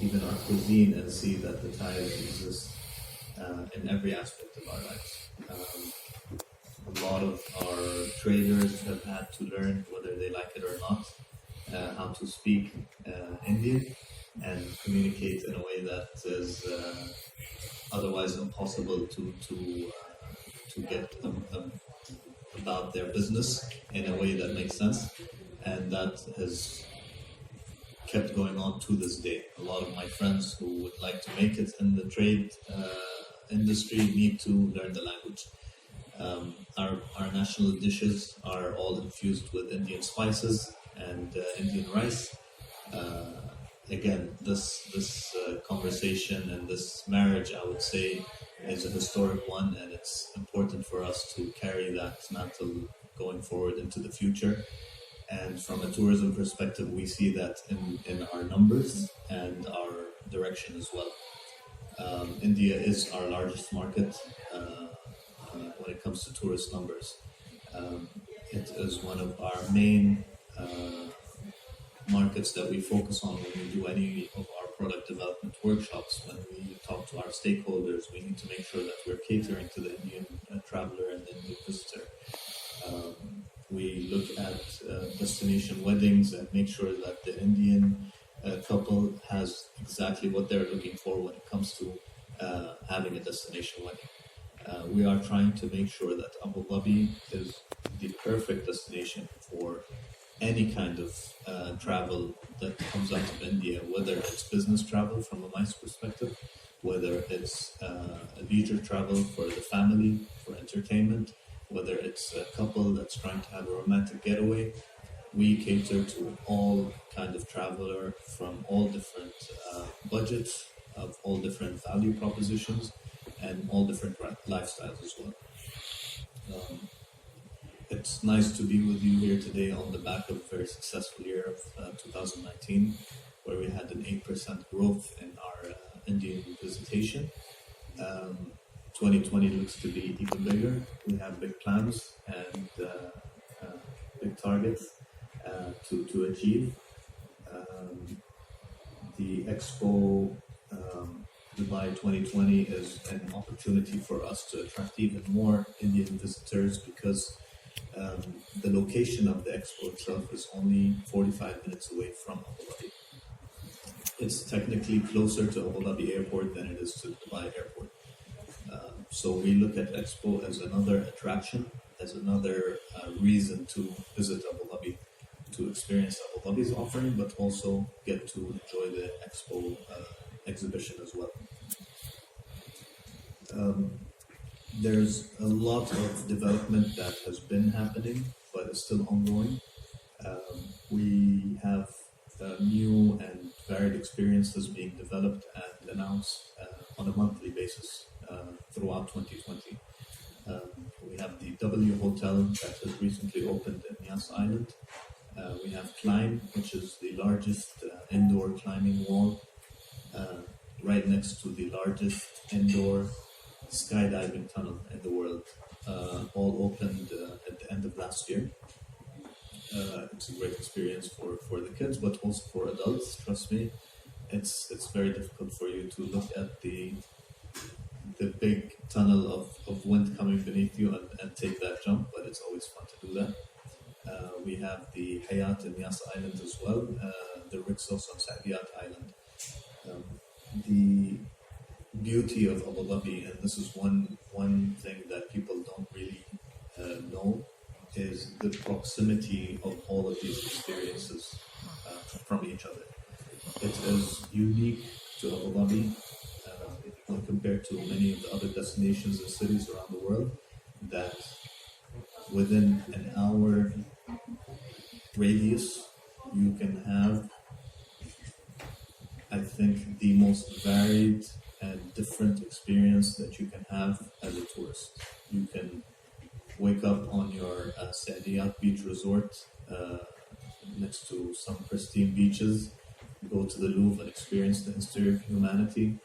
even our cuisine and see that the ties exist in every aspect of our lives. A lot of our traders have had to learn, whether they like it or not, how to speak Indian and communicate in a way that is otherwise impossible to get about their business in a way that makes sense, and that has kept going on to this day. A lot of my friends who would like to make it in the trade industry need to learn the language. Our national dishes are all infused with Indian spices and Indian rice. Again, this conversation and this marriage, I would say, is a historic one, and it's important for us to carry that mantle going forward into the future. And from a tourism perspective, we see that in our numbers and our direction as well. India is our largest market when it comes to tourist numbers. It is one of our main markets that we focus on when we do any of our product development workshops. When we talk to our stakeholders, we need to make sure that we're catering to the Indian traveler and the Indian visitor. We look at destination weddings and make sure that the Indian couple has exactly what they're looking for when it comes to having a destination wedding. We are trying to make sure that Abu Dhabi is the perfect destination for any kind of travel that comes out of India, whether it's business travel from a MICE perspective, whether it's leisure travel for the family, for entertainment, whether it's a couple that's trying to have a romantic getaway. We cater to all kind of traveler from all different budgets, of all different value propositions, and all different lifestyles as well. It's nice to be with you here today on the back of a very successful year of 2019, where we had an 8% growth in our Indian visitation. 2020 looks to be even bigger. We have big plans and big targets to achieve. The Expo Dubai 2020 is an opportunity for us to attract even more Indian visitors, because the location of the Expo itself is only 45 minutes away from Abu Dhabi. It's technically closer to Abu Dhabi airport than it is to Dubai airport. So we look at Expo as another attraction, as another reason to visit Abu Dhabi, to experience Abu Dhabi's offering, but also get to enjoy the Expo exhibition as well. There's a lot of development that has been happening, but it's still ongoing. We have new and varied experiences being developed and announced on a monthly basis throughout 2020. We have the W Hotel that has recently opened in Yas Island. We have Climb, which is the largest indoor climbing wall, right next to the largest indoor skydiving tunnel in the world, all opened at the end of last year. It's a great experience for the kids, but also for adults. Trust me, it's very difficult for you to look at the big tunnel of wind coming beneath you and take that jump, but it's always fun to do that. We have the Hayat in Yas Island as well, the Rixos on Saadiyat Island. The beauty of Abu Dhabi, and this is one thing that people don't really know, is the proximity of all of these experiences from each other. It is unique to Abu Dhabi when compared to many of the other destinations and cities around the world, that within an hour radius you can have, I think, the most varied and different experience that you can have as a tourist. You can wake up on your Saadiyat Beach Resort next to some pristine beaches, go to the Louvre and experience the history of humanity,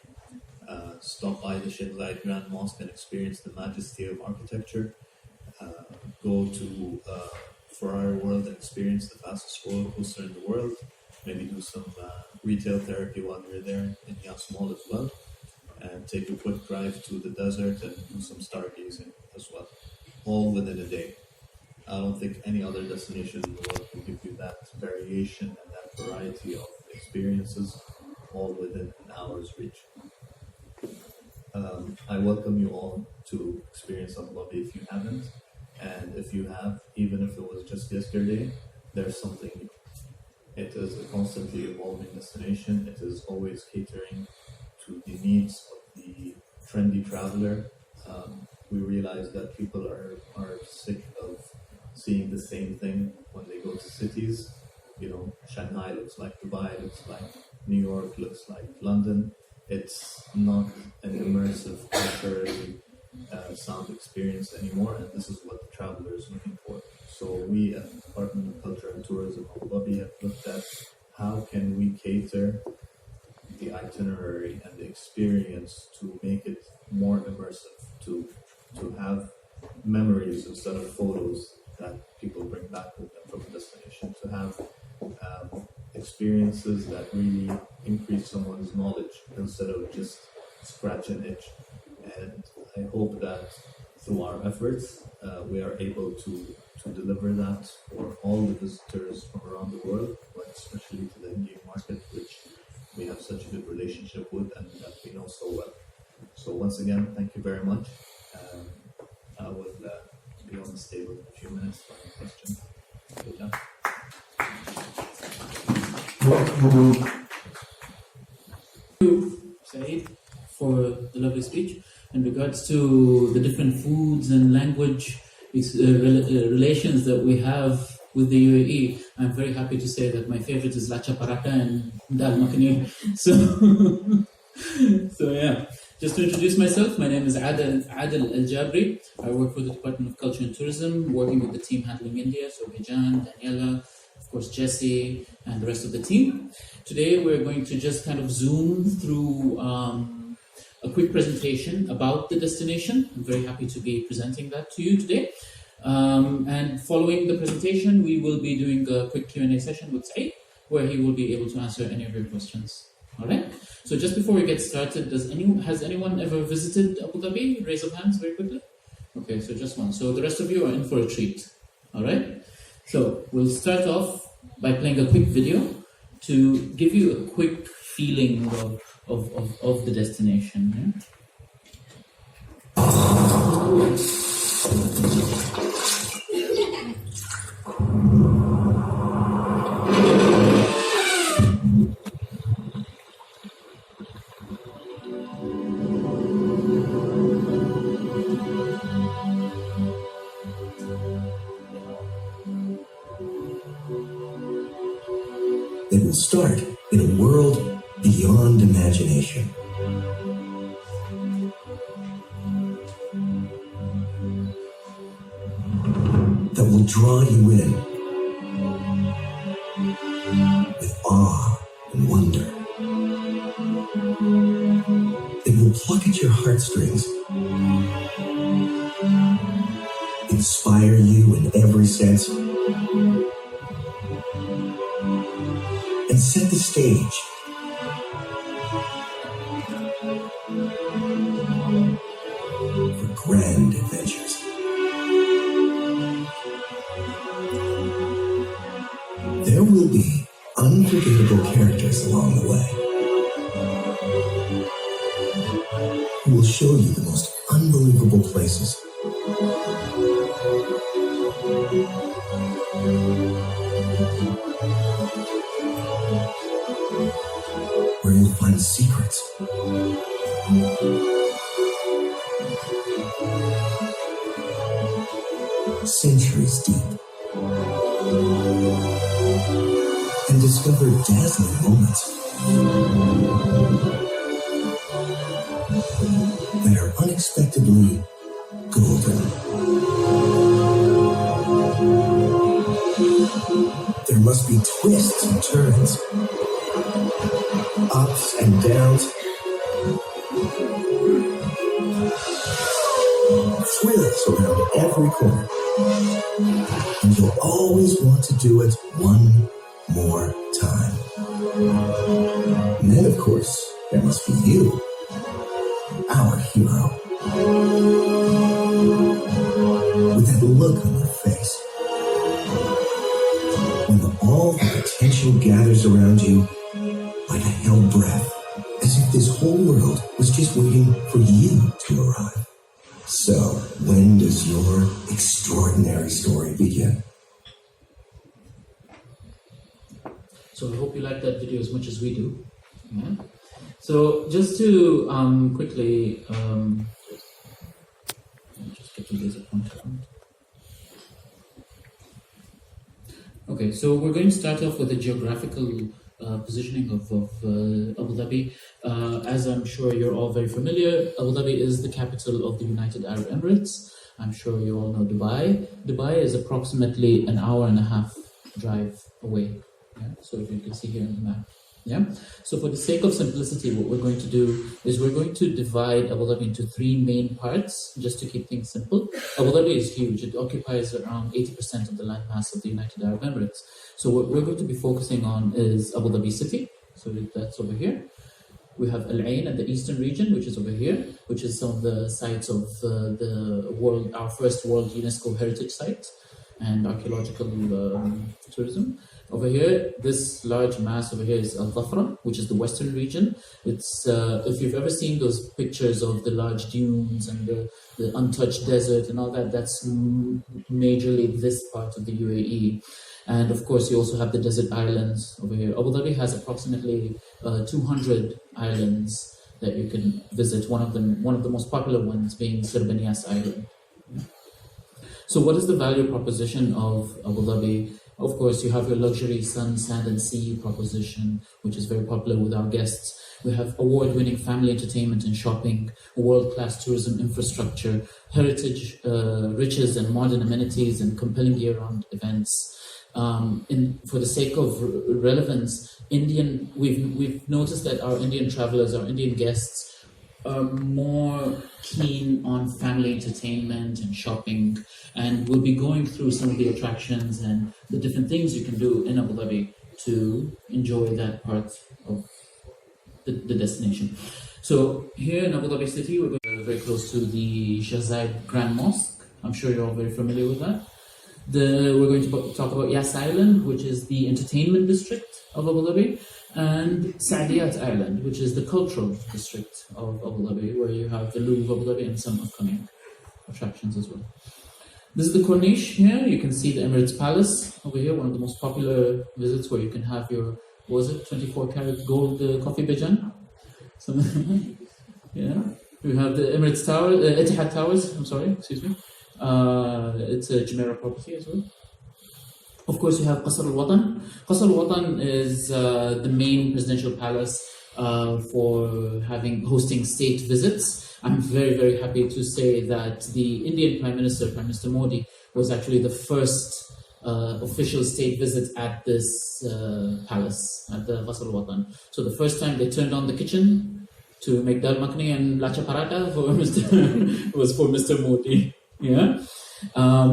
stop by the Sheikh Zayed Grand Mosque and experience the majesty of architecture, go to Ferrari World and experience the fastest roller coaster in the world, maybe do some retail therapy while you're there in Yas Mall as well, and take a quick drive to the desert and do some stargazing as well, all within a day. I don't think any other destination in the world can give you that variation and that variety of experiences, all within an hour's reach. I welcome you all to experience Abu Dhabi if you haven't, and if you have, even if it was just yesterday, there's something new. It is a constantly evolving destination. It is always catering to the needs of the trendy traveler. We realize that people are sick of seeing the same thing when they go to cities. You know, Shanghai looks like Dubai, looks like New York, looks like London. It's not an immersive, culturally sound experience anymore, and this is what the traveler is looking for. So we at the Department of Culture and Tourism Abu Dhabi have looked at how can we cater the itinerary and the experience to make it more immersive, to have memories instead of photos that people bring back with them from a destination, to have experiences that really increase someone's knowledge instead of just scratch an itch. And I hope that through our efforts, we are able to deliver that for all the visitors from around the world, but especially to the Indian market, which we have such a good relationship with and that we know so well. So once again, thank you very much. I will be on the table in a few minutes for any questions. Thank you, Saeed, for the lovely speech. In regards to the different foods and language relations that we have with the UAE, I'm very happy to say that my favorite is lacha paratha and dal makhani. So yeah. Just to introduce myself, my name is Adil Al-Jabri. I work for the Department of Culture and Tourism, working with the team handling India, so Bijan, Daniela, of course Jesse, and the rest of the team. Today we're going to just kind of zoom through a quick presentation about the destination. I'm very happy to be presenting that to you today. And following the presentation, we will be doing a quick Q&A session with Saeed, where he will be able to answer any of your questions. All right. So just before we get started, has anyone ever visited Abu Dhabi? Raise of hands very quickly. Okay, so just one. So the rest of you are in for a treat. All right. So we'll start off by playing a quick video to give you a quick feeling of the destination. Yeah? It will start in a world beyond imagination. That will draw you in with awe and wonder. It will pluck at your heartstrings, inspire you in every sense, and set the stage for grand adventures. There will be unforgettable characters along the way who will show you the most unbelievable places. Where you'll find secrets, centuries deep, and discover dazzling moments that are unexpectedly golden. There must be twists and turns, ups and downs, thrills around every corner, and you'll always want to do it one more time. course, there must be you, our hero. With that look on your face, when all the potential gathers around you like a held breath, as if this whole world was just waiting for you to arrive. So, when does your extraordinary story begin? So I hope you like that video as much as we do. Yeah. So just to quickly just get to laser pointer. Okay, so we're going to start off with the geographical positioning of Abu Dhabi. As I'm sure you're all very familiar, Abu Dhabi is the capital of the United Arab Emirates. I'm sure you all know Dubai. Dubai is approximately an hour and a half drive away. Yeah? So if you can see here on the map. Yeah. So for the sake of simplicity, what we're going to do is we're going to divide Abu Dhabi into three main parts, just to keep things simple. Abu Dhabi is huge. It occupies around 80% of the landmass of the United Arab Emirates. So what we're going to be focusing on is Abu Dhabi city. So that's over here. We have Al Ain at the eastern region, which is over here, which is some of the sites of the world, our first World UNESCO Heritage Site and archaeological tourism. Over here, this large mass over here is Al Dhafra, which is the western region. It's if you've ever seen those pictures of the large dunes and the untouched desert and all that, that's majorly this part of the UAE. And of course, you also have the desert islands over here. Abu Dhabi has approximately 200 islands that you can visit. One of the most popular ones being Sirbanias Island. So what is the value proposition of Abu Dhabi? Of course, you have your luxury sun, sand and sea proposition, which is very popular with our guests. We have award-winning family entertainment and shopping, world-class tourism infrastructure, heritage riches and modern amenities and compelling year-round events. For the sake of relevance, we've noticed that our Indian travelers, our Indian guests, are more keen on family entertainment and shopping, and we'll be going through some of the attractions and the different things you can do in Abu Dhabi to enjoy that part of the destination. So here in Abu Dhabi city, we're very close to the Sheikh Zayed Grand Mosque. I'm sure you're all very familiar with that. We're going to talk about Yas Island, which is the entertainment district of Abu Dhabi, and Saadiyat Island, which is the cultural district of Abu Dhabi, where you have the Louvre of Abu Dhabi and some upcoming attractions as well. This is the Corniche here. You can see the Emirates Palace over here, one of the most popular visits, where you can have your, 24-karat gold coffee bijan. So, yeah. We have the Emirates Tower, Etihad Towers, excuse me. It's a Jumeirah property as well. Of course, you have Qasr al-Watan. Qasr al-Watan is the main presidential palace for hosting state visits. I'm very, very happy to say that the Indian Prime Minister, Prime Minister Modi, was actually the first official state visit at this palace, at the Qasr al-Watan. So the first time they turned on the kitchen to make dal makhni and lacha paratha was for Mr. Modi. Yeah.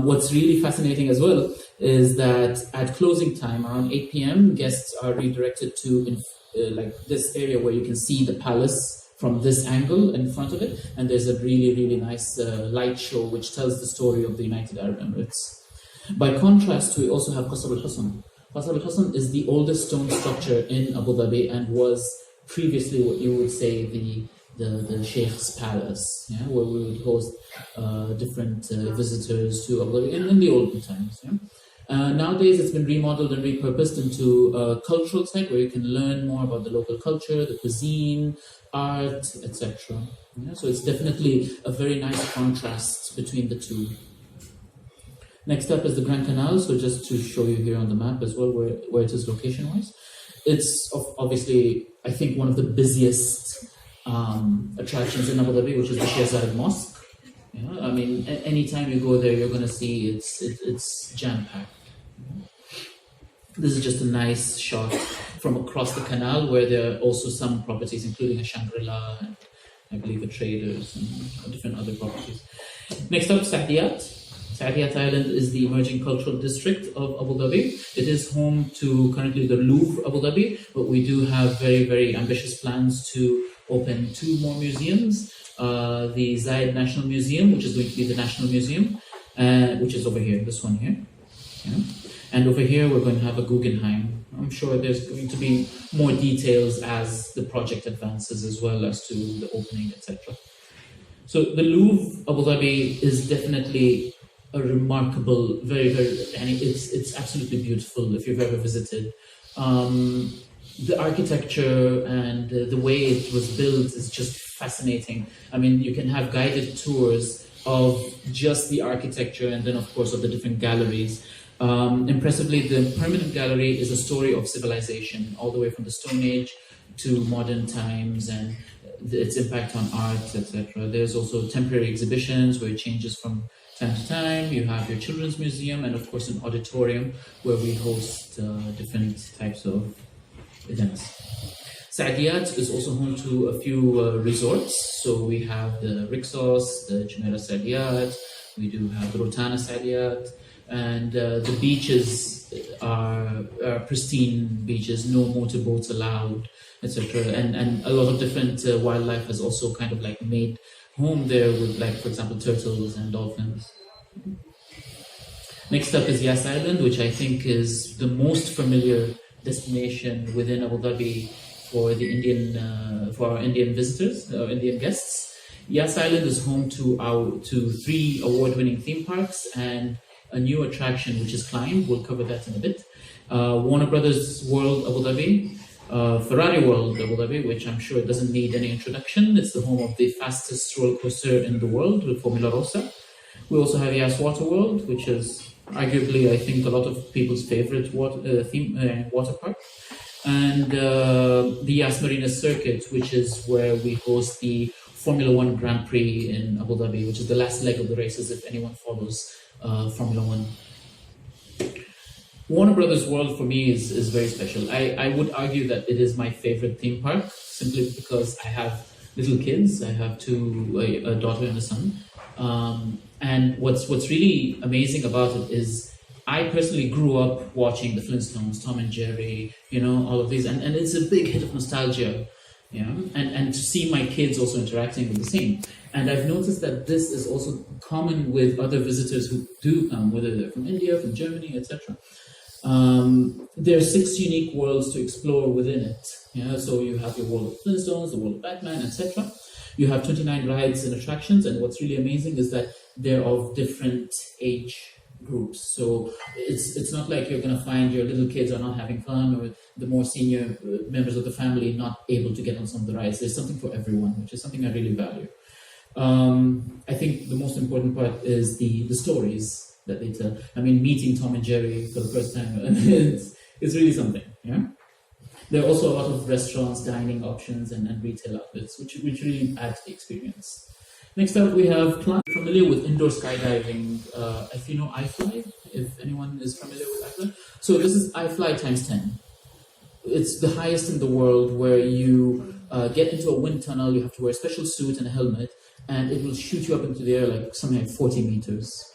What's really fascinating as well is that at closing time, around 8 p.m., guests are redirected to like this area where you can see the palace from this angle in front of it, and there's a really, really nice light show which tells the story of the United Arab Emirates. By contrast, we also have Qasr al-Husn. Qasr al-Husn is the oldest stone structure in Abu Dhabi and was previously what you would say the Sheikh's palace, yeah, where we would host different visitors to Abu Dhabi in the olden times. Yeah? Nowadays, it's been remodeled and repurposed into a cultural site where you can learn more about the local culture, the cuisine, art, etc. Yeah? So it's definitely a very nice contrast between the two. Next up is the Grand Canal. So just to show you here on the map as well where it is location-wise. It's obviously, I think, one of the busiest attractions in Abu Dhabi, which is the Sheikh Zayed Mosque. Yeah, I mean, anytime you go there, you're going to see it's jam-packed. This is just a nice shot from across the canal, where there are also some properties, including a Shangri-La, and I believe a Traders, and different other properties. Next up, Saadiyat. Saadiyat Island is the emerging cultural district of Abu Dhabi. It is home to currently the Louvre Abu Dhabi, but we do have very, very ambitious plans to open 2 more museums. The Zayed National Museum, which is going to be the National Museum, which is over here, this one here. Yeah. And over here, we're going to have a Guggenheim. I'm sure there's going to be more details as the project advances, as well as to the opening, etc. So the Louvre Abu Dhabi is definitely a remarkable, very, very, and it's absolutely beautiful if you've ever visited. The architecture and the way it was built is just fascinating. I mean, you can have guided tours of just the architecture and then, of course, of the different galleries. Impressively, the permanent gallery is a story of civilization, all the way from the Stone Age to modern times and its impact on art, etc. There's also temporary exhibitions where it changes from time to time. You have your children's museum and, of course, an auditorium where we host different types of events. Saadiyat is also home to a few resorts. So we have the Rixos, the Jumeirah Saadiyat, we do have the Rotana Saadiyat, and the beaches are pristine beaches, no motorboats allowed, etc. And a lot of different wildlife has also kind of like made home there with, like, for example, turtles and dolphins. Next up is Yas Island, which I think is the most familiar destination within Abu Dhabi for the for our Indian visitors, Indian guests. Yas Island is home to 3 award-winning theme parks and a new attraction, which is Climb. We'll cover that in a bit. Warner Brothers World Abu Dhabi, Ferrari World Abu Dhabi, which I'm sure doesn't need any introduction. It's the home of the fastest roller coaster in the world with Formula Rossa. We also have Yas Water World, which is arguably, I think, a lot of people's favorite water park. And the Yas Marina Circuit, which is where we host the Formula One Grand Prix in Abu Dhabi, which is the last leg of the races if anyone follows Formula One. Warner Brothers World for me is very special. I would argue that it is my favorite theme park simply because I have little kids. I have a daughter and a son. And what's really amazing about it is I personally grew up watching the Flintstones, Tom and Jerry, all of these, and it's a big hit of nostalgia, and to see my kids also interacting with the same. And I've noticed that this is also common with other visitors who do come, whether they're from India, from Germany, etc. There are 6 unique worlds to explore within it. So you have your world of Flintstones, the world of Batman, etc. You have 29 rides and attractions, and what's really amazing is that they're of different age groups. So it's not like you're going to find your little kids are not having fun, or the more senior members of the family not able to get on some of the rides. There's something for everyone, which is something I really value. I think the most important part is the stories that they tell. I mean, meeting Tom and Jerry for the first time, it's really something. There are also a lot of restaurants, dining options, and retail outlets, which really add to the experience. Next up, we have familiar with indoor skydiving. If you know iFly, if anyone is familiar with iFly. So this is iFly times 10. It's the highest in the world, where you get into a wind tunnel, you have to wear a special suit and a helmet, and it will shoot you up into the air like something like 40 meters.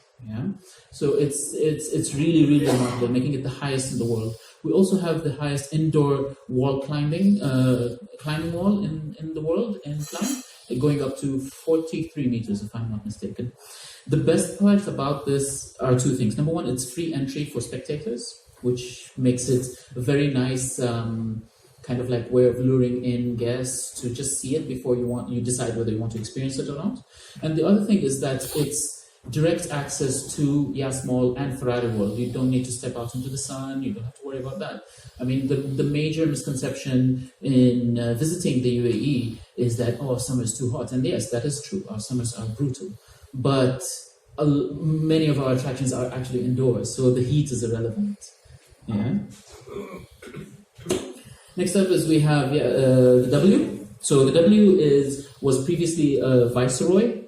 So it's really, really remarkable, making it the highest in the world. We also have the highest indoor wall climbing wall in the world in climb, going up to 43 meters, if I'm not mistaken. The best part about this are 2 things. Number one, it's free entry for spectators, which makes it a very nice kind of like way of luring in guests to just see it before you decide whether you want to experience it or not. And the other thing is that it's direct access to Yas Mall and Ferrari World. You don't need to step out into the sun. You don't have to worry about that. I mean, the major misconception in visiting the UAE is that, summer is too hot. And yes, that is true. Our summers are brutal. But many of our attractions are actually indoors, so the heat is irrelevant. Next up is we have the W. So the W was previously a Viceroy,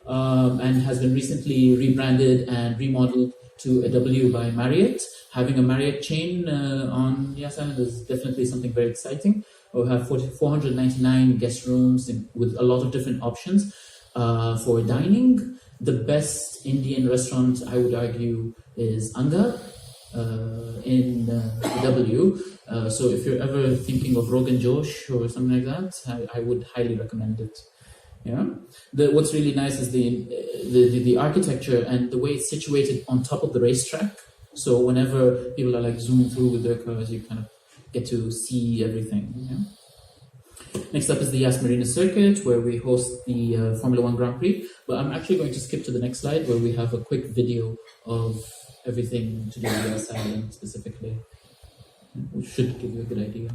and has been recently rebranded and remodeled to a W by Marriott. Having a Marriott chain on Yas Island is definitely something very exciting. We have 499 guest rooms with a lot of different options for dining, The best Indian restaurant, I would argue, is Anga in W. So if you're ever thinking of Rogan Josh or something like that, I would highly recommend it. Yeah. What's really nice is the architecture and the way it's situated on top of the racetrack. So whenever people are like zooming through with their cars, you kind of get to see everything. Yeah? Next up is the Yas Marina Circuit, where we host the Formula One Grand Prix. But I'm actually going to skip to the next slide, where we have a quick video of everything to do with Yas Island specifically, which should give you a good idea.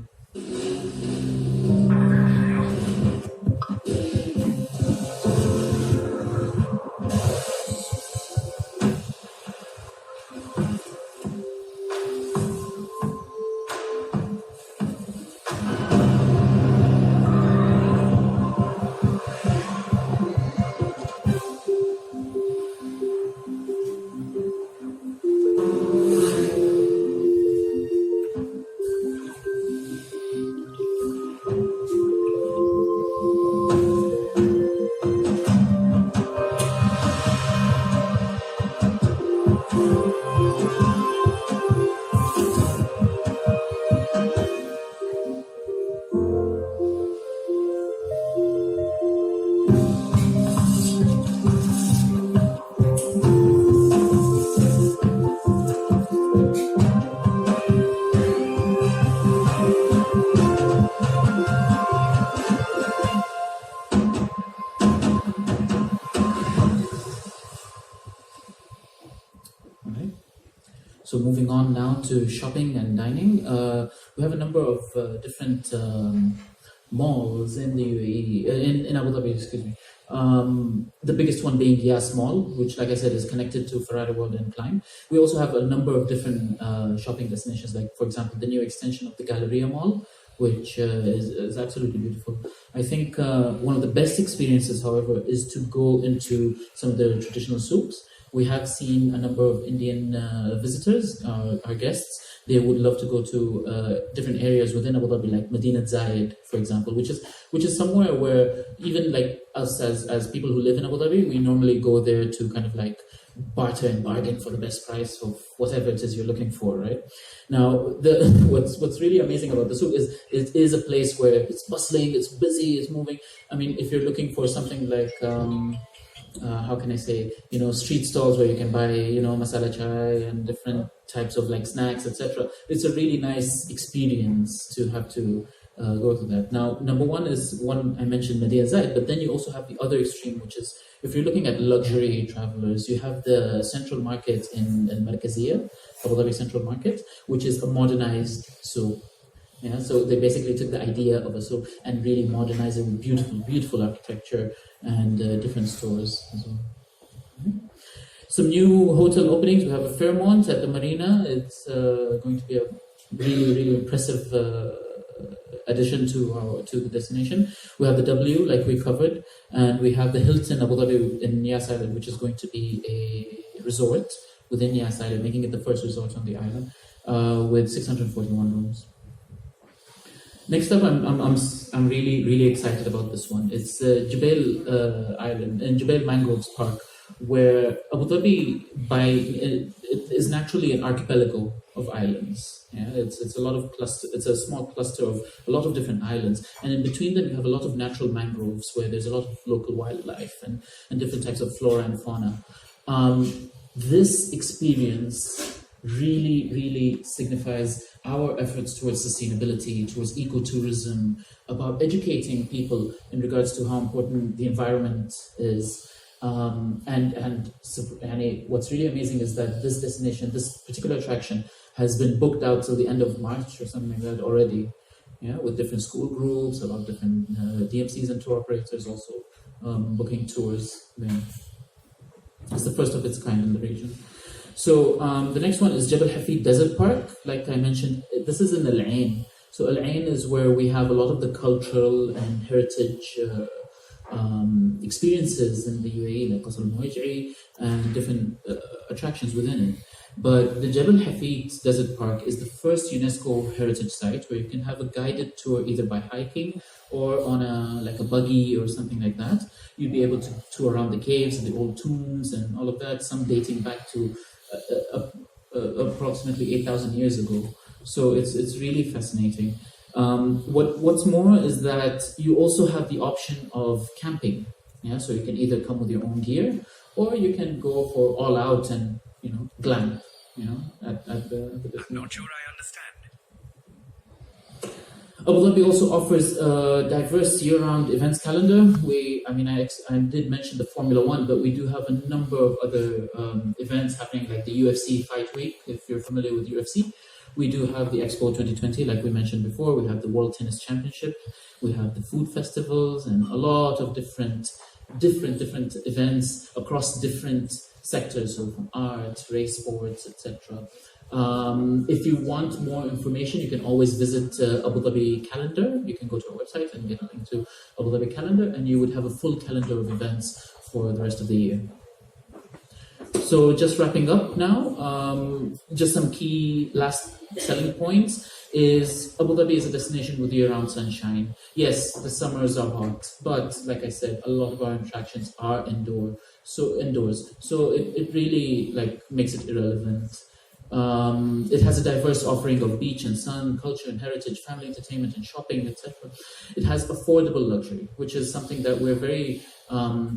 So moving on now to shopping and dining, we have a number of different malls in the UAE, in Abu Dhabi, excuse me. The biggest one being Yas Mall, which, like I said, is connected to Ferrari World and Climb. We also have a number of different shopping destinations, like, for example, the new extension of the Galleria Mall, which is absolutely beautiful. I think one of the best experiences, however, is to go into some of the traditional souks. We have seen a number of Indian visitors, our guests. They would love to go to different areas within Abu Dhabi, like Medina Zayed, for example, which is somewhere where even like us as people who live in Abu Dhabi, we normally go there to kind of like barter and bargain for the best price of whatever it is you're looking for, right? Now, what's really amazing about the souk is it is a place where it's bustling, it's busy, it's moving. I mean, if you're looking for something like how can I say, street stalls where you can buy, masala chai and different types of like snacks, etc. It's a really nice experience to have to go to that. Now, number one is one I mentioned, Medina Zaid, but then you also have the other extreme, which is if you're looking at luxury travelers, you have the Central Market in Markaziyya, Abu Dhabi Central Market, which is a modernized souk. Yeah, so they basically took the idea of a souk and really modernized it with beautiful, beautiful architecture and different stores as well. Mm-hmm. Some new hotel openings. We have a Fairmont at the Marina. It's going to be a really, really impressive addition to the destination. We have the W, like we covered, and we have the Hilton Abu Dhabi in Yas Island, which is going to be a resort within Yas Island, making it the first resort on the island with 641 rooms. Next up, I'm really, really excited about this one. It's Jubail Island and Jubail Mangroves Park, where Abu Dhabi is naturally an archipelago of islands. Yeah, it's a lot of cluster. It's a small cluster of a lot of different islands, and in between them you have a lot of natural mangroves where there's a lot of local wildlife and different types of flora and fauna. This experience really, really signifies our efforts towards sustainability, towards ecotourism, about educating people in regards to how important the environment is. And what's really amazing is that this destination, this particular attraction, has been booked out till the end of March or something like that already. Yeah, with different school groups, a lot of different DMCs and tour operators also booking tours there. It's the first of its kind in the region. So the next one is Jebel Hafid Desert Park. Like I mentioned, this is in Al Ain. So Al Ain is where we have a lot of the cultural and heritage experiences in the UAE, like Qasr al-Muwajji and different attractions within it. But the Jebel Hafid Desert Park is the first UNESCO heritage site where you can have a guided tour either by hiking or on a buggy or something like that. You'd be able to tour around the caves and the old tombs and all of that, some dating back to approximately 8,000 years ago. So it's really fascinating. What's more is that you also have the option of camping. Yeah, so you can either come with your own gear or you can go for all out and glam. At the I'm not sure I understand. Abu Dhabi also offers a diverse year-round events calendar. I did mention the Formula One, but we do have a number of other events happening, like the UFC Fight Week, if you're familiar with UFC. We do have the Expo 2020, like we mentioned before. We have the World Tennis Championship. We have the food festivals and a lot of different events across different sectors, so from art, race sports, etc. If you want more information, you can always visit Abu Dhabi calendar. You can go to our website and get a link to Abu Dhabi calendar, and you would have a full calendar of events for the rest of the year. So just wrapping up now, just some key last selling points is Abu Dhabi is a destination with year-round sunshine. Yes, the summers are hot, but like I said, a lot of our attractions are indoors. So it really makes it irrelevant. It has a diverse offering of beach and sun, culture and heritage, family entertainment and shopping, etc. It has affordable luxury, which is something that we're very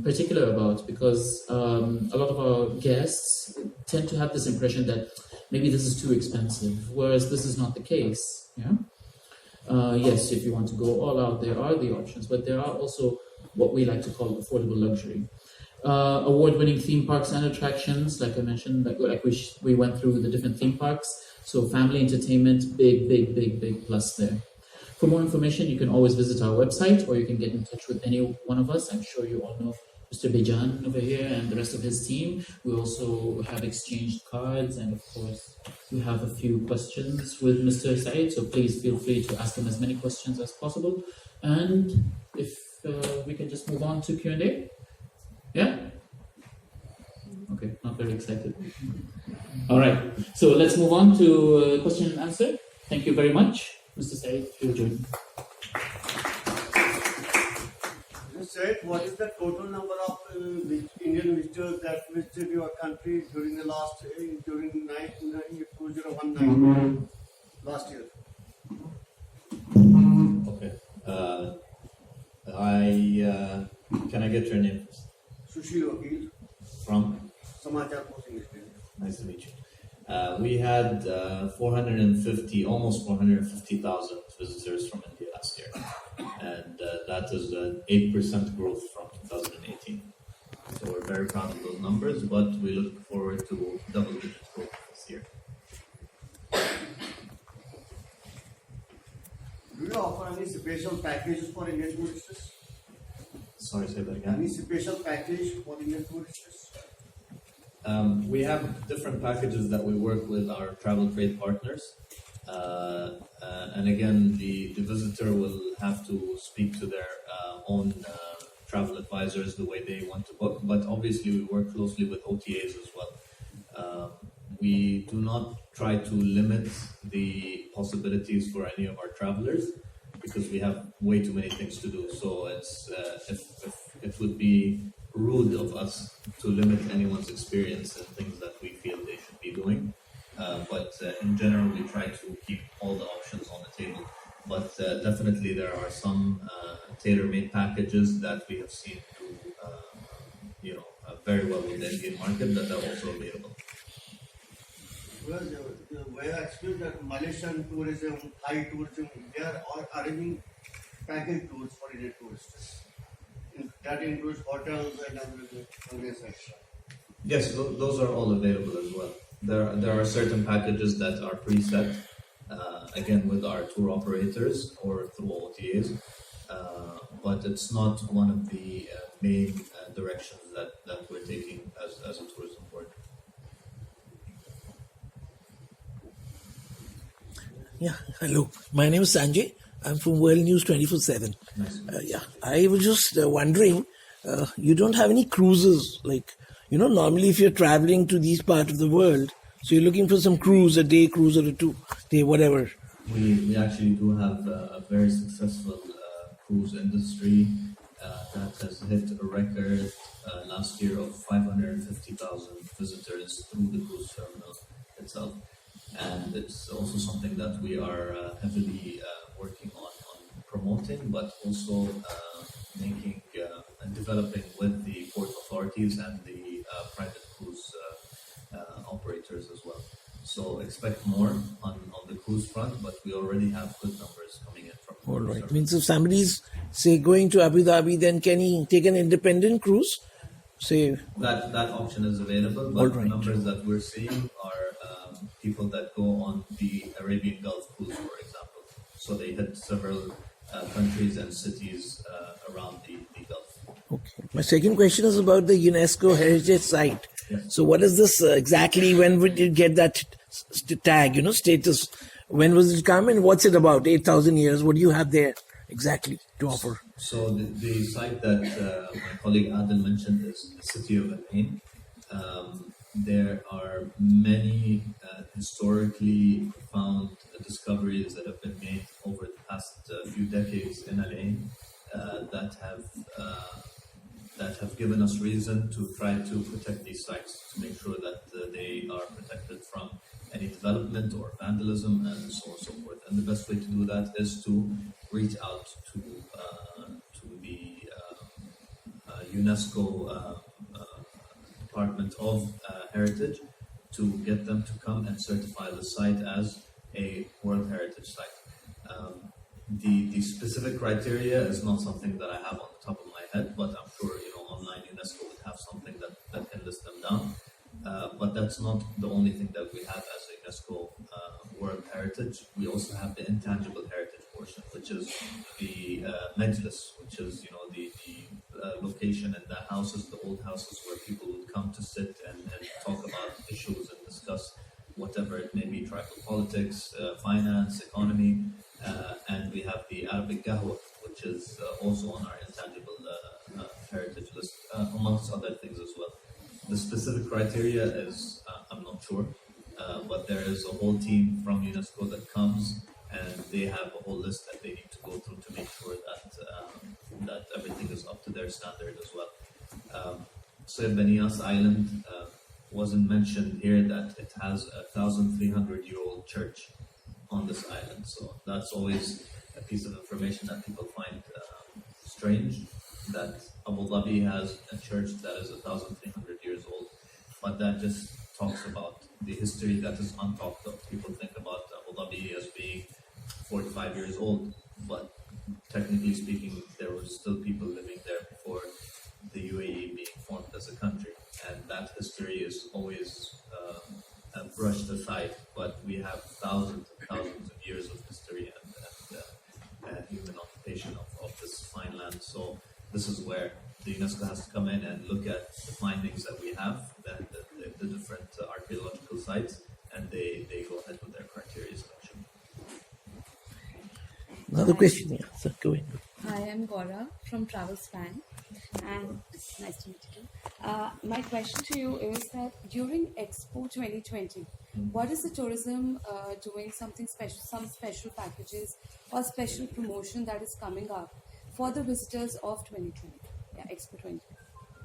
particular about, because a lot of our guests tend to have this impression that maybe this is too expensive, whereas this is not the case. Yes, if you want to go all out, there are the options, but there are also what we like to call affordable luxury. Award-winning theme parks and attractions, like I mentioned, we went through the different theme parks. So family entertainment, big plus there. For more information, you can always visit our website, or you can get in touch with any one of us. I'm sure you all know Mr. Bijan over here and the rest of his team. We also have exchanged cards, and of course, we have a few questions with Mr. Saeed. So please feel free to ask him as many questions as possible. And if we can just move on to Q&A. Yeah? Okay, not very excited. All right, so let's move on to question and answer. Thank you very much. Mr. Saeed, you'll join. Mr. Saeed, what is the total number of Indian visitors that visited your country during the last, during 2019 last year? Okay. Can I get your name first? Sushil Vakil. From? Samachar Posting Station. Nice to meet you. We had 450, almost 450,000 visitors from India last year. And that is an 8% growth from 2018. So we're very proud of those numbers, but we look forward to double-digit growth this year. Do you offer any special packages for Indian tourists? Sorry, say that again. Any special package for Indian tourists? We have different packages that we work with our travel trade partners. And again, the visitor will have to speak to their own travel advisors the way they want to book. But obviously, we work closely with OTAs as well. We do not try to limit the possibilities for any of our travelers, because we have way too many things to do. So it's it would be rude of us to limit anyone's experience and things that we feel they should be doing. But in general, we try to keep all the options on the table. But definitely there are some tailor-made packages that we have seen do very well in the Indian market that are also available. Well, we have experienced that Malaysian tourism, Thai tourism, they are all arranging package tours for Indian tourists. That includes hotels and everything, etc. Yes, those are all available as well. There are certain packages that are preset, again with our tour operators or through OTAs, but it's not one of the main directions that we're taking as a tourism board. Yeah, hello. My name is Sanjay. I'm from World News 24/7. Nice. I was just wondering, you don't have any cruises. Like, normally if you're traveling to these parts of the world, so you're looking for some cruise, a day cruise or a 2 day, whatever. We actually do have a very successful cruise industry that has hit a record last year of 550,000 visitors through the cruise terminal itself. And it's also something that we are heavily working on promoting, but also making and developing with the port authorities and the private cruise operators as well. So expect more on the cruise front, but we already have good numbers coming in from. All right. Means if somebody's, say, going to Abu Dhabi, then can he take an independent cruise? Say that option is available, but the numbers that we're seeing are people that go on the Arabian Gulf cruise, for example. So they hit several countries and cities around the Gulf. Okay. My second question is about the UNESCO heritage site. Yes. So what is this exactly? When would you get that tag, status? When was it come and what's it about? 8,000 years. What do you have there exactly to offer? So the site that my colleague Adil mentioned is the city of Al-Ain. There are many historically profound discoveries that have been made over the past few decades in Al-Ain that have given us reason to try to protect these sites, to make sure that they are protected from any development or vandalism and so on and so forth. And the best way to do that is to reach out to the UNESCO Department of Heritage to get them to come and certify the site as a World Heritage Site. The specific criteria is not something that I have on the top of my head, but I'm sure online UNESCO would have something that can list them down. But that's not the only thing that we have as a UNESCO World Heritage. We also have the intangible heritage portion, which is the Majlis, which is the location and the houses, the old houses where people would come to sit and talk about issues and discuss whatever it may be, tribal politics, finance, economy. And we have the Arabic Qahwa, which is also on our intangible heritage list, amongst other things as well. The specific criteria is, I'm not sure, but there is a whole team from UNESCO that comes and they have a whole list that they need to go through to make sure that everything is up to their standard as well. So Banias Island wasn't mentioned here that it has a 1,300-year-old church on this island. So that's always a piece of information that people find strange, that Abu Dhabi has a church that is 1,300 years old, but that just talks about the history that is untalked of. People think about Abu Dhabi as being 45 years old, but technically speaking, there were still people living there before the UAE being formed as a country, and that history is always brushed aside. But we have thousands and thousands of years of history and human occupation of this fine land. So this is where the UNESCO has to come in and look at the findings that we have, the different archaeological sites, and they go ahead with their criteria selection. Another question, yeah. So go ahead. Hi, I'm Gaura from Travel Span, and nice to meet you. My question to you is that during Expo 2020, what is the tourism doing something special, some special packages or special promotion that is coming up for the visitors of 2020? Yeah, Expo 2020.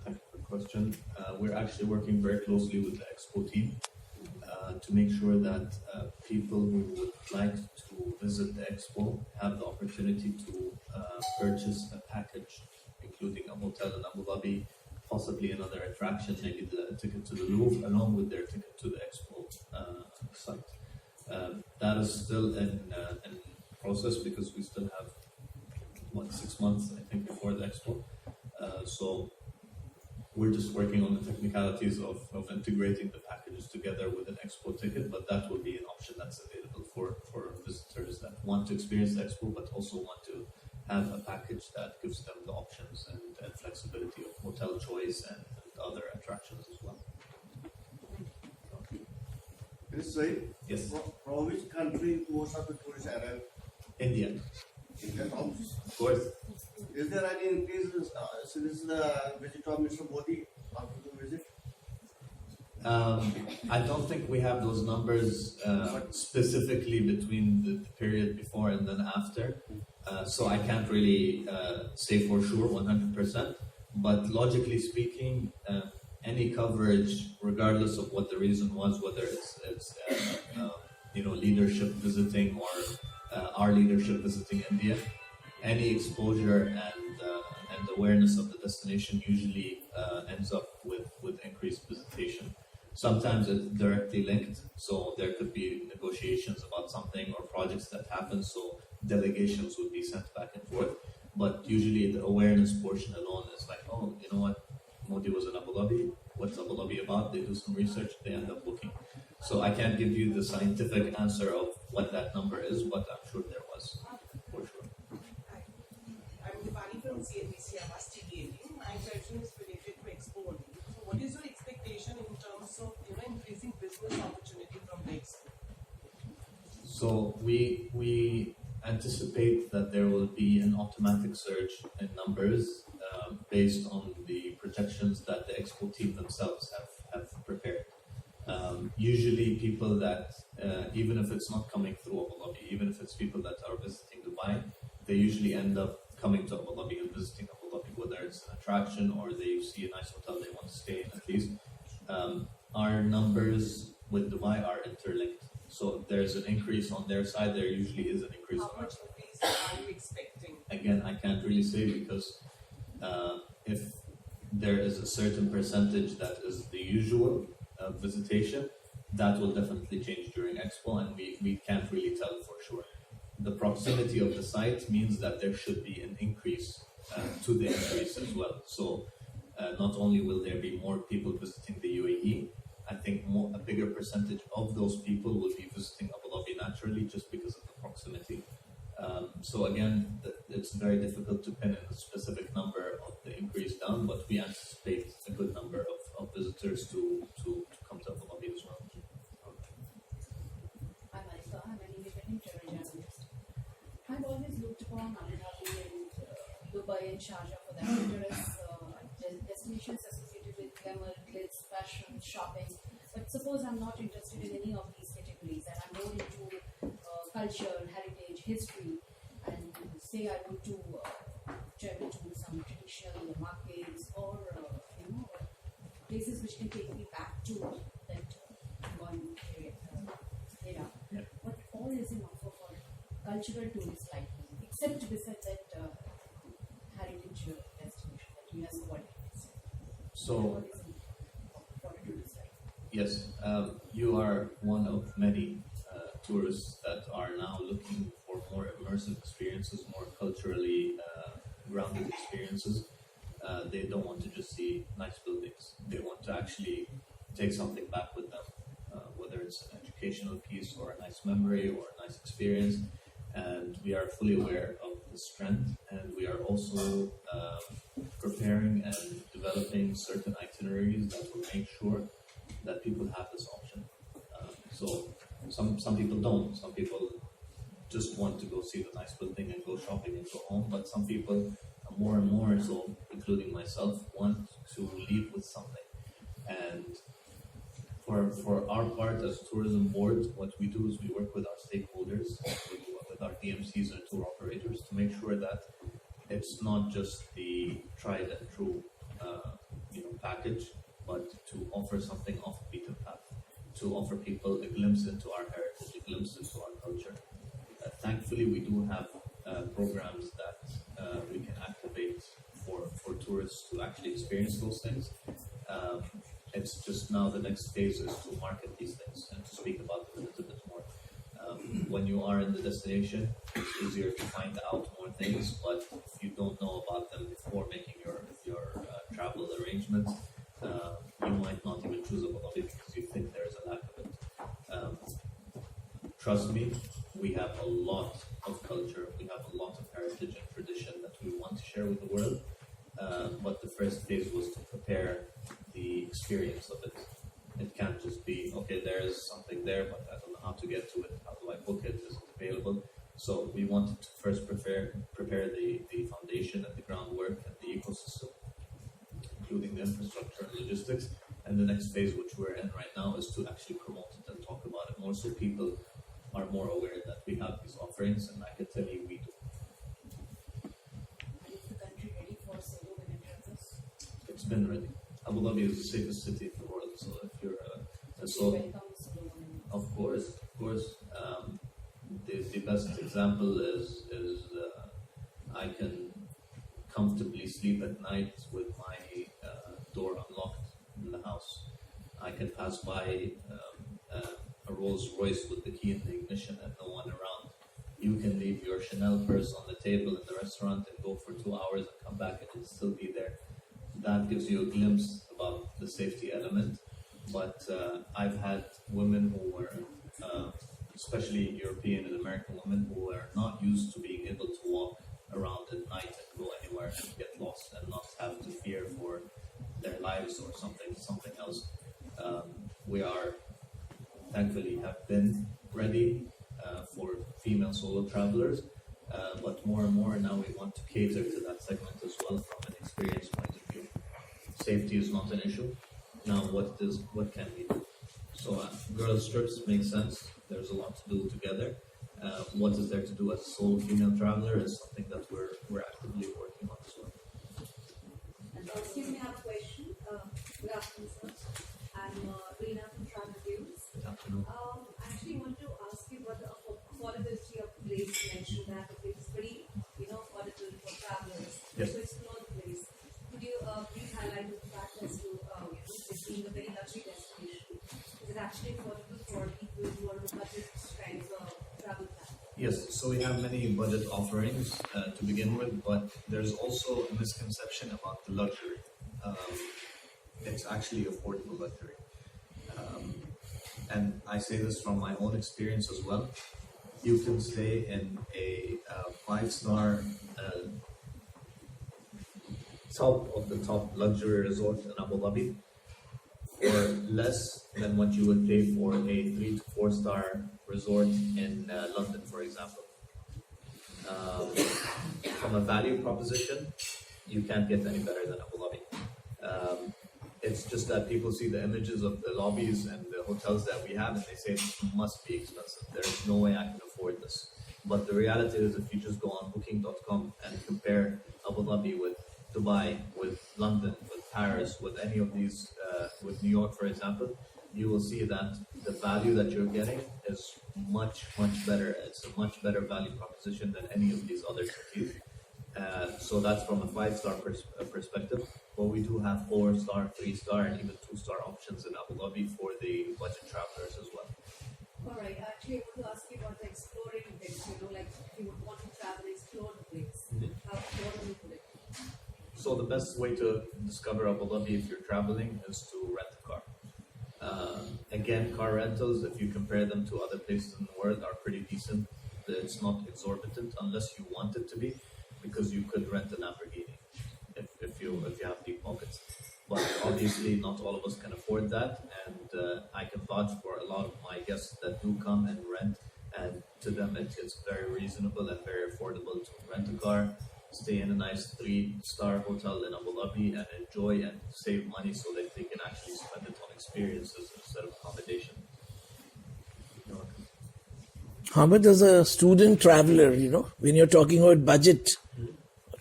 Thank you for the question. We're actually working very closely with the Expo team to make sure that people who would like to visit the Expo have the opportunity to purchase a package, including a hotel in Abu Dhabi, possibly another attraction, maybe the ticket to the Louvre, along with their ticket to the Expo site. That is still in process because we still have 6 months, I think, before the Expo. So we're just working on the technicalities of integrating the packages together with an Expo ticket, but that will be an option that's available for visitors that want to experience the Expo, but also want to have a package that gives them the options and flexibility of hotel choice and other attractions as well. Yes, sir. Yes. From which country most of the tourists arrive? India. India, from? Of course. Is there any increase since the visit of Mr. Modi after the visit? I don't think we have those numbers specifically between the period before and then after. So I can't really say for sure 100%. But logically speaking, any coverage, regardless of what the reason was, whether it's leadership visiting or our leadership visiting India, any exposure and awareness of the destination usually ends up with increased visitation. Sometimes it's directly linked, so there could be negotiations about something or projects that happen, so delegations would be sent back and forth. But usually the awareness portion alone is like, oh, you know what, Modi was in Abu Dhabi, what's Abu Dhabi about? They do some research, they end up booking. So I can't give you the scientific answer of what that number is, but I'm sure there was, for sure. I'm Devani from CNBC. I'm asking my question is related to export. So what is your expectation in terms of increasing business opportunity from the export? So we anticipate that there will be an automatic surge in numbers based on the projections that the expo team themselves have prepared. Usually people that, even if it's not coming through Abu Dhabi, even if it's people that are visiting Dubai, they usually end up coming to Abu Dhabi and visiting Abu Dhabi, whether it's an attraction or they see a nice hotel they want to stay in at least. Our numbers with Dubai are interlinked. So there's an increase on their side, there usually is an increase on How our much side. increase are you expecting? Again, I can't really say because if there is a certain percentage that is the usual visitation, that will definitely change during Expo, and we can't really tell for sure. The proximity of the site means that there should be an increase to the increase as well. So not only will there be more people visiting the UAE, I think a bigger percentage of those people will be visiting Abu Dhabi naturally just because of the proximity. So again, it's very difficult to pin a specific number of the increase down, but we anticipate a good number of visitors to come to Abu Dhabi as well. I'm Malika. I'm an independent travel journalist. I've always looked upon Abu Dhabi and Dubai and Sharjah for their tourist destinations associated with glamour, glitz, fashion, shopping. But suppose I'm not interested in any of these categories and I'm more into culture, heritage, history, and say I want to travel to some traditional markets or places which can take me back to that one era. Yeah. What all is in offer for cultural tourists like me, except besides that heritage destination that UNESCO wanted. So What is in offer for a tourist like me? yes, you are one of many tourists that are now looking for more immersive experiences, more culturally grounded experiences. They don't want to just see nice buildings. They want to actually take something back with them, whether it's an educational piece or a nice memory or a nice experience. And we are fully aware of this trend, and we are also preparing and developing certain itineraries that will make sure that people have this option. So some people don't. Some people just want to go see the nice building and go shopping and go home. But some people, more and more, so including myself, want to leave with something. And for our part as tourism board, what we do is we work with our stakeholders, with our DMCs and tour operators to make sure that it's not just the tried and true package, but to offer something off the beaten path, to offer people a glimpse into our heritage, a glimpse into our culture. Thankfully, we do have programs that we can activate for tourists to actually experience those things. It's just now the next phase is to market these things and to speak about them a little bit more. When you are in the destination, it's easier to find out more things, but if you don't know about them before making your travel arrangements, you might not even choose Abu Dhabi because you think there is a lack of it. Trust me, we have a lot of culture, we have a lot of heritage and tradition that we want to share with the world, but the first phase was to prepare the experience of it. It can't just be, okay, there is something there, but I don't know how to get to it. How do I book it? Is it available? So we wanted to first prepare the foundation and the groundwork and the ecosystem, including the infrastructure and logistics. And the next phase, which we're in right now, is to actually promote it and talk about it more, so people are more aware that we have these offerings, and I can tell you we do. Is the country ready for solo women travelers? It's been ready. Abu Dhabi is the safest city in the world, so if you're so Welcome solo women. of course, the best example is I can comfortably sleep at night with my door unlocked in the house. I can pass by a Rolls Royce with the key in the ignition and no one around. You can leave your Chanel purse on the table in the restaurant and go for 2 hours and come back and it'll still be there. That gives you a glimpse about the safety element. But I've had women who were, especially European and American women, who were not used to being able to walk around at night and go anywhere and get lost and not have to fear for their lives or something else. We are, thankfully, have been ready for female solo travelers, but more and more now we want to cater to that segment as well from an experience point of view. Safety is not an issue. Now, what can we do? So, girls' trips make sense. There's a lot to do together. What is there to do as a solo female traveler is something that we're actively working on as well. Excuse me, I have a question. Good afternoon, sir. I'm Reena from Travel News. Good afternoon. I actually want to ask you about the affordability of the place. You mentioned that it's pretty, affordable for travelers Yes. to explore the place. Could you please highlight the fact as to this being a very luxury destination? Is it actually affordable for people who are on a budget kind of travel plan? Yes, so we have many budget offerings to begin with, but there's also a misconception about the luxury. It's actually affordable luxury. And I say this from my own experience as well. You can stay in a 5-star top of the top luxury resort in Abu Dhabi for less than what you would pay for a 3 to 4-star resort in London, for example. From a value proposition, you can't get any better than Abu Dhabi. It's just that people see the images of the lobbies and the hotels that we have and they say this must be expensive. There's no way I can afford this. But the reality is if you just go on booking.com and compare Abu Dhabi with Dubai, with London, with Paris, with any of these, with New York, for example, you will see that the value that you're getting is much, much better. It's a much better value proposition than any of these other cities. So that's from a 5-star perspective. But we do have 4-star, 3-star, and even 2-star options in Abu Dhabi for the budget travelers as well. All right. Actually, I want to ask you about the exploring bits. Like if you would want to travel, explore the place. What do you put it? So the best way to discover Abu Dhabi if you're traveling is to rent a car. Again, car rentals, if you compare them to other places in the world, are pretty decent. It's not exorbitant unless you want it to be, because you could rent a Lamborghini if you have deep pockets. But obviously, not all of us can afford that, and I can vouch for a lot of my guests that do come and rent, and to them it's very reasonable and very affordable to rent a car, stay in a nice 3-star hotel in Abu Dhabi and enjoy and save money so that they can actually spend it on experiences instead of accommodation. How much does a student traveler, when you're talking about budget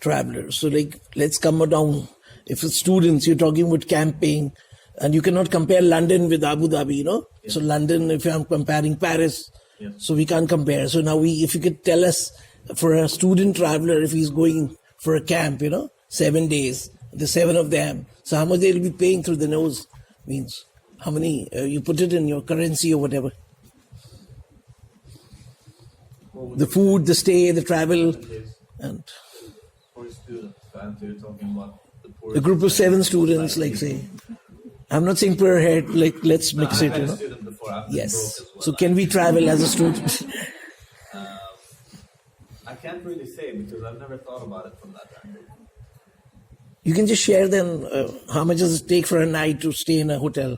travelers? So let's come down. If it's students, you're talking about camping, and you cannot compare London with Abu Dhabi, Yes. So London, if I'm comparing Paris, Yes. so we can't compare. So now if you could tell us, for a student traveler, if he's going for a camp, 7 days, the 7 of them, so how much they'll be paying through the nose means how many, you put it in your currency or whatever. The food, the stay, the travel, and For students, you're talking about a group of 7 students, like say, I'm not saying per head, let's mix it, I've been a student before. I've been Yes. broke as well. So can we travel as a student? I can't really say because I've never thought about it from that angle. You can just share then how much does it take for a night to stay in a hotel?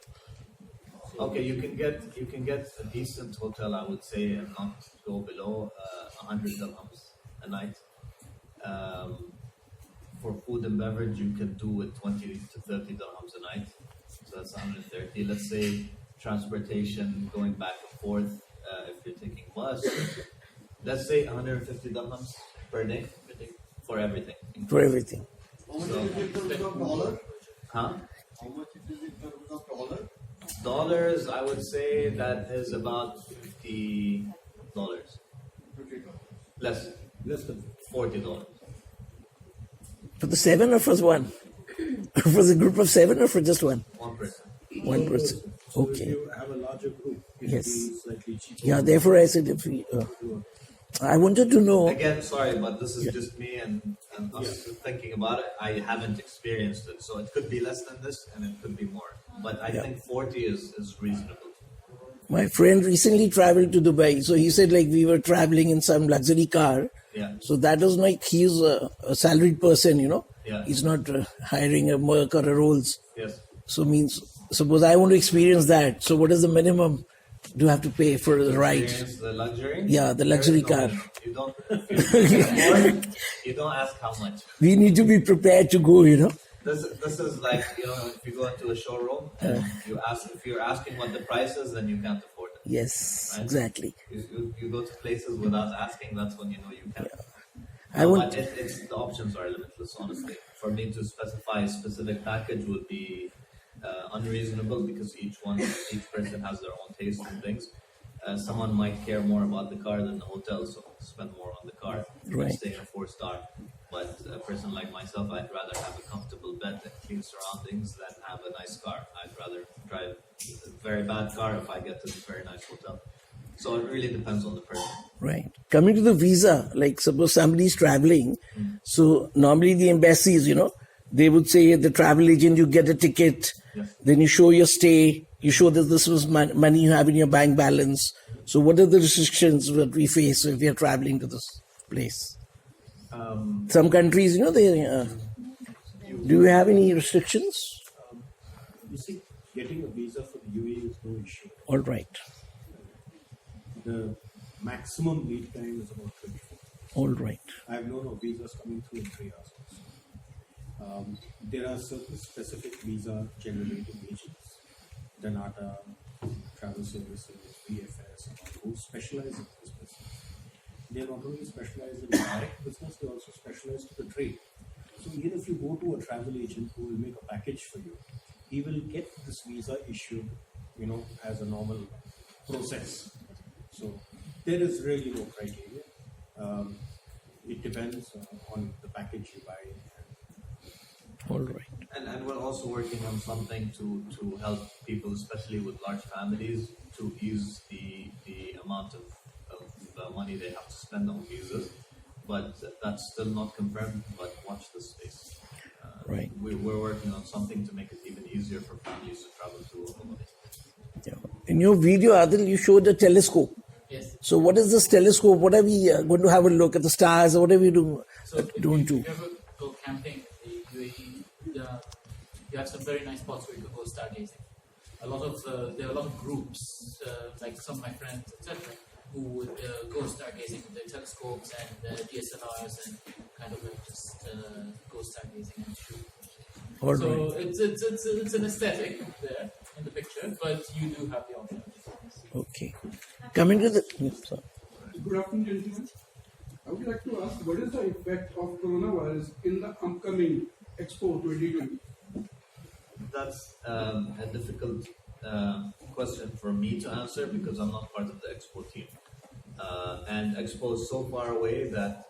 Okay, you can get a decent hotel, I would say, and not go below 100 dirhams a night. For food and beverage, you can do with 20 to 30 dirhams a night, so that's 130. Let's say transportation going back and forth, if you're taking bus, let's say 150 dirhams per day for everything. For everything. How much is it in terms of dollar? Huh? How much it is in terms of dollar? Dollars, I would say that is about $50. $50. Less than $40. For the 7 or for one? For the group of 7 or for just one? One person. One person. So if Okay. you have a larger group, it Yes. will be slightly cheaper. Yeah, therefore I said if we, I wanted to know. Again, sorry, but this is just me and us thinking about it. I haven't experienced it, so it could be less than this and it could be more. But I think 40 is reasonable. My friend recently traveled to Dubai, so he said like we were traveling in some luxury car. Yeah. So that was like he's a salaried person, you know. Yeah. He's not hiring a Merc or a Rolls. Yes. So means suppose I want to experience that. So what is the minimum do you have to pay for the ride? Experience the luxury? Yeah, the luxury There is no car. minimum. You don't. If you afford, you don't ask how much. We need to be prepared to go, you know. This is like, you know, if you go into a showroom and you ask, if you're asking what the price is, then you can't afford it. Yes, Right. exactly. You go to places without asking, that's when you know you can't. I want. But the options are limitless, honestly. For me to specify a specific package would be unreasonable because each person has their own taste in things. Someone might care more about the car than the hotel, so spend more on the car. Right. Stay in a 4-star. But a person like myself, I'd rather have a comfortable bed and clean surroundings than have a nice car. I'd rather drive a very bad car if I get to a very nice hotel. So it really depends on the person. Right. Coming to the visa, like suppose somebody's traveling, so normally the embassies, you know, they would say the travel agent, you get a ticket, Yes. then you show your stay, you show that this was money you have in your bank balance. So what are the restrictions that we face if we are traveling to this place? Some countries, you know, they do you have any restrictions? You see, getting a visa for the UAE is no issue. All right. The maximum lead time is about 24. All right. I've known of visas coming through in 3 hours. There are certain specific visa generating agents, Danata, Travel Services, VFS, who specialize in this business. They not only specialize in direct business, they also specialize to the trade. So even if you go to a travel agent who will make a package for you, he will get this visa issued, you know, as a normal process. So there is really no criteria. It depends on the package you buy. All right. And we're also working on something to help people, especially with large families, to ease the amount of money they have to spend on visas. But that's still not confirmed, but watch this space. Right. We're working on something to make it even easier for families to travel to Abu Dhabi. Yeah. In your video, Adil, you showed a telescope. Yes. So what is this telescope? What are we going to have a look at the stars or whatever you do? So if don't do. you ever go camping in the UAE, you have some very nice spots where you can go stargazing. There are a lot of groups, like some of my friends, etc., who would go stargazing with their telescopes and DSLRs and kind of like just go stargazing and shoot. All So right. it's an aesthetic there in the picture, but you do have the option. Okay. Coming to the. Sorry. Good afternoon, gentlemen. I would like to ask, what is the effect of coronavirus in the upcoming Expo 2020? That's a difficult question for me to answer because I'm not part of the Expo team. And Expo is so far away that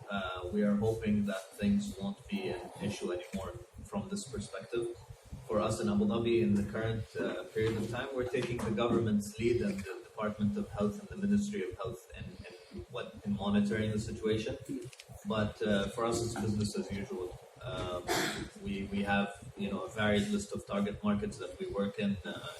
we are hoping that things won't be an issue anymore from this perspective. For us in Abu Dhabi, in the current period of time, we're taking the government's lead and the Department of Health and the Ministry of Health in monitoring the situation. But for us, it's business as usual. We have a varied list of target markets that we work in,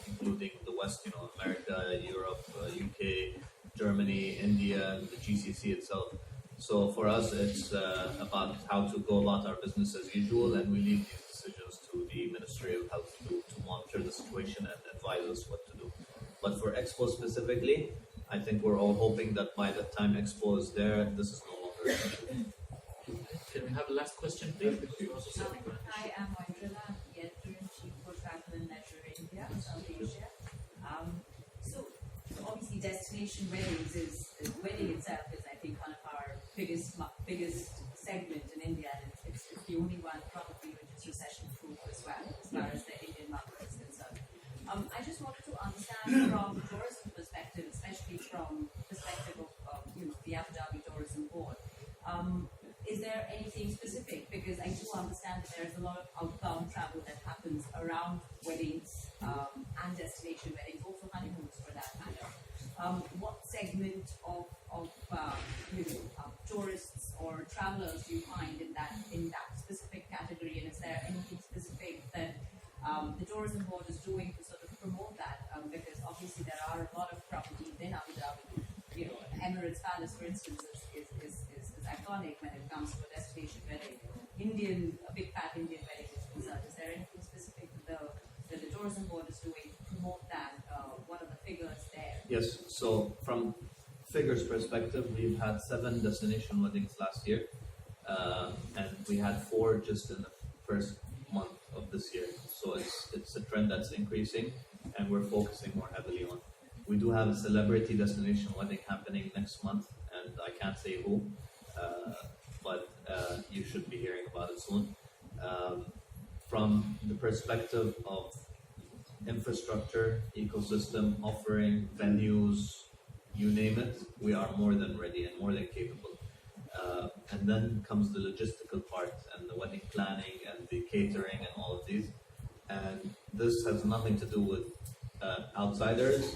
including the West, America, Europe, UK, Germany, India, and the GCC itself. So for us, it's about how to go about our business as usual, and we leave these decisions to the Ministry of Health to monitor the situation and advise us what to do. But for Expo specifically, I think we're all hoping that by the time Expo is there, this is no longer an issue. Can we have a last question, please? Hi, I'm Moindrila. I'm the editor-in-chief for Travel and Leisure India, South Asia. So obviously, destination weddings wedding itself is, I think, one of our biggest segment in India, and it's the only one probably which is recession-proof as well, as far as the Indian market is concerned. I just wanted to understand from the tourism perspective, especially from the perspective of the Abu Dhabi Tourism Board. Is there anything specific? Because I do understand that there's a lot of outbound travel that happens around weddings and destination weddings, also honeymoons for that matter. What segment of tourists or travelers do you find in that specific category? And is there anything specific that the tourism board is doing to sort of promote that? Because obviously there are a lot of properties in Abu Dhabi. Emirates Palace, for instance, is iconic when it comes to a destination wedding. A big fat Indian wedding is concerned. Is there anything specific that the tourism board is doing to promote that? What are the figures there? Yes, so from figures perspective, we've had 7 destination weddings last year, and we had 4 just in the first month of this year. So it's a trend that's increasing, and we're focusing more heavily on. We do have a celebrity destination wedding happening next month, and I can't say who, but you should be hearing about it soon. From the perspective of infrastructure, ecosystem, offering, venues, you name it, we are more than ready and more than capable. And then comes the logistical part and the wedding planning and the catering and all of these. And this has nothing to do with outsiders.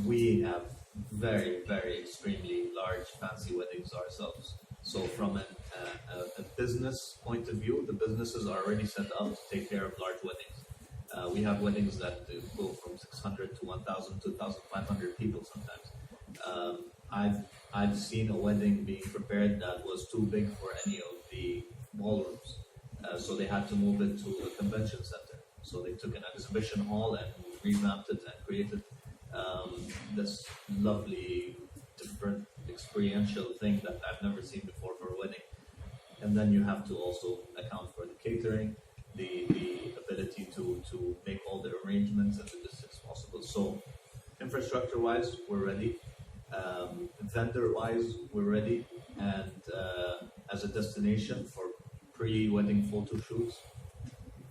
We have very, very extremely large fancy weddings ourselves. So from a business point of view, the businesses are already set up to take care of large weddings. We have weddings that go from 600 to 1,000, 2,500 people sometimes. I've seen a wedding being prepared that was too big for any of the ballrooms, so they had to move it to a convention center. So they took an exhibition hall and revamped it and created this lovely, different experiential thing that I've never seen before for a wedding. And then you have to also account for the catering, the ability to make all the arrangements and the distance possible. So infrastructure-wise, we're ready. Vendor-wise, we're ready. And as a destination for pre-wedding photo shoots,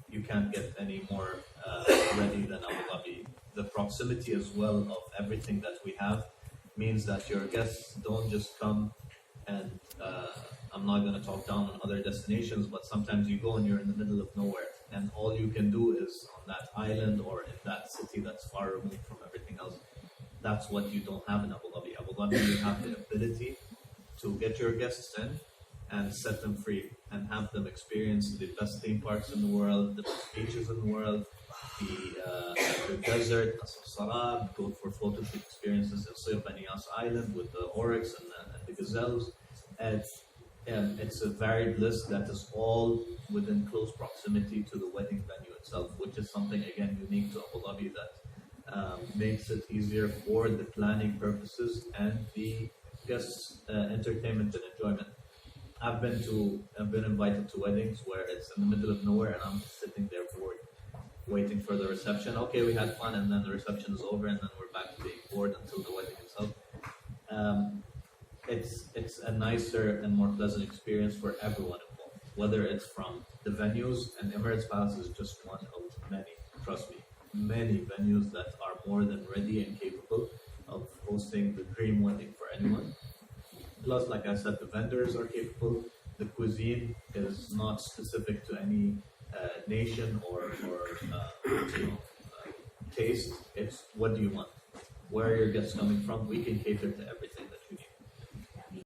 you can't get any more ready than Abu Dhabi. The proximity as well of everything that we have means that your guests don't just come and I'm not going to talk down on other destinations, but sometimes you go and you're in the middle of nowhere and all you can do is on that island or in that city that's far removed from everything else. That's what you don't have in Abu Dhabi. Abu Dhabi, you have the ability to get your guests in and set them free and have them experience the best theme parks in the world, the best beaches in the world, the desert, Sarab, go for photo shoot experiences in Sir Banias Island with the oryx and the gazelles. It's a varied list that is all within close proximity to the wedding venue itself, which is something again unique to Abu Dhabi that makes it easier for the planning purposes and the guests' entertainment and enjoyment. I've been invited to weddings where it's in the middle of nowhere and I'm just sitting there bored, waiting for the reception. Okay, we had fun, and then the reception is over, and then we're back to being bored until the wedding itself. It's a nicer and more pleasant experience for everyone involved, whether it's from the venues, and Emirates Palace is just one of many, trust me, many venues that are more than ready and capable of hosting the dream wedding for anyone. Plus, like I said, the vendors are capable. The cuisine is not specific to any nation or taste. It's what do you want? Where are your guests coming from? We can cater to everything that